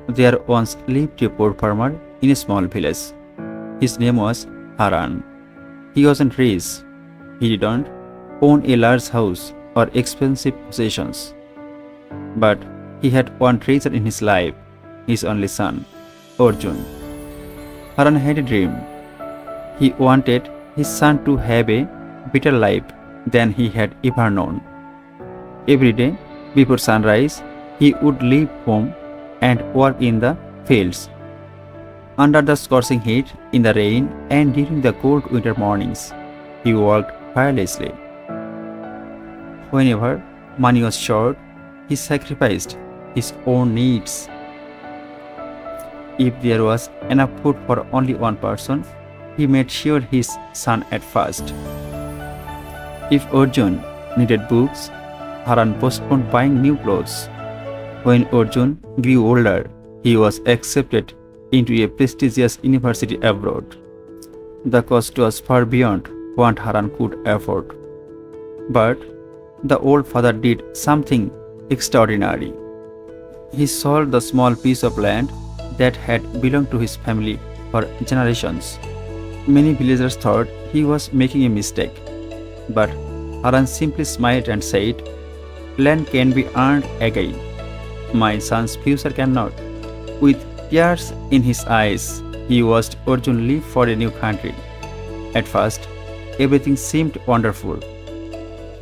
There once lived a poor farmer in a small village. His name was Haran. He wasn't rich. He didn't own a large house or expensive possessions. But he had one treasure in his life, his only son, Arjun. Haran had a dream. He wanted his son to have a better life than he had ever known. Every day, before sunrise, he would leave home and work in the fields. Under the scorching heat, in the rain, and during the cold winter mornings, he worked tirelessly. Whenever money was short, he sacrificed his own needs. If there was enough food for only one person, he made sure his son at first. If Arjun needed books, Haran postponed buying new clothes. When Arjun grew older, he was accepted into a prestigious university abroad. The cost was far beyond what Haran could afford. But the old father did something extraordinary. He sold the small piece of land that had belonged to his family for generations. Many villagers thought he was making a mistake, but Haran simply smiled and said, "Land can be earned again. My son's future cannot." With tears in his eyes, he watched Arjun leave for a new country. At first, everything seemed wonderful.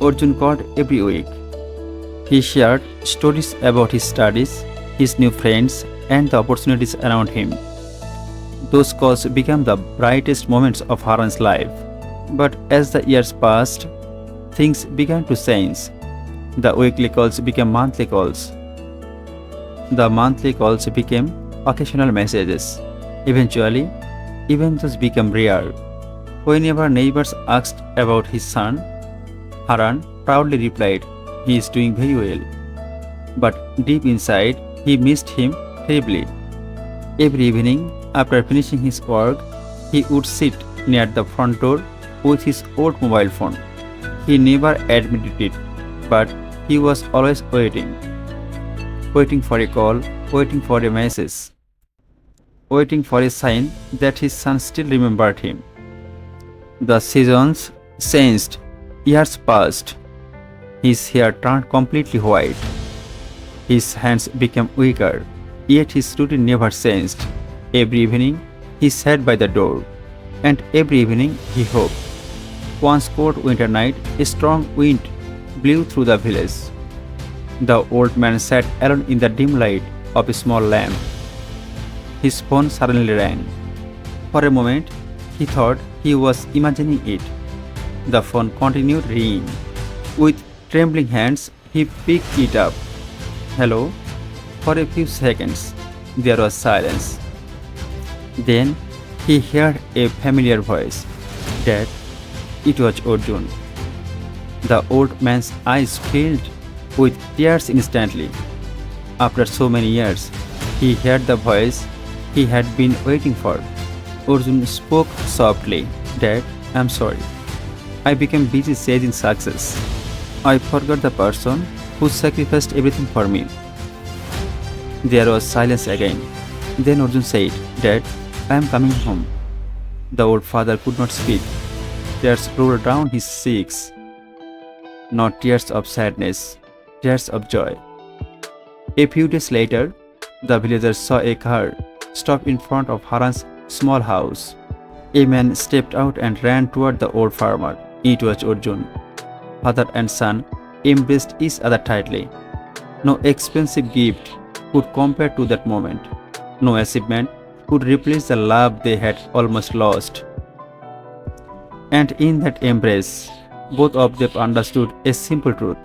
Arjun called every week. He shared stories about his studies, his new friends, and the opportunities around him. Those calls became the brightest moments of Haran's life. But as the years passed, things began to change. The weekly calls became monthly calls. The monthly calls became occasional messages. Eventually, even those became rare. Whenever neighbors asked about his son, Haran proudly replied, "He is doing very well." But deep inside, he missed him terribly. Every evening, after finishing his work, he would sit near the front door with his old mobile phone. He never admitted it, but he was always waiting. Waiting for a call, waiting for a message, waiting for a sign that his son still remembered him. The seasons changed, years passed. His hair turned completely white. His hands became weaker, yet his routine never changed. Every evening, he sat by the door, and every evening he hoped. One cold winter night, a strong wind blew through the village. The old man sat alone in the dim light of a small lamp. His phone suddenly rang. For a moment, he thought he was imagining it. The phone continued ringing. With trembling hands, he picked it up. "Hello?" For a few seconds, there was silence. Then he heard a familiar voice. "Dad." It was Arjun. The old man's eyes filled with tears instantly. After so many years, he heard the voice he had been waiting for. Arjun spoke softly. "Dad, I'm sorry. I became busy chasing success. I forgot the person who sacrificed everything for me." There was silence again. Then Arjun said, "Dad, I am coming home." The old father could not speak. Tears rolled down his cheeks. Not tears of sadness, tears of joy. A few days later, the villagers saw a car stop in front of Haran's small house. A man stepped out and ran toward the old farmer. It was Arjun. Father and son embraced each other tightly. No expensive gift could compare to that moment. No achievement could replace the love they had almost lost. And in that embrace, both of them understood a simple truth.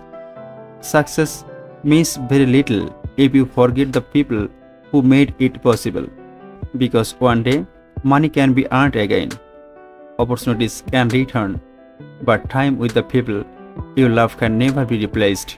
Success means very little if you forget the people who made it possible. Because one day, money can be earned again, opportunities can return, but time with the people you love can never be replaced.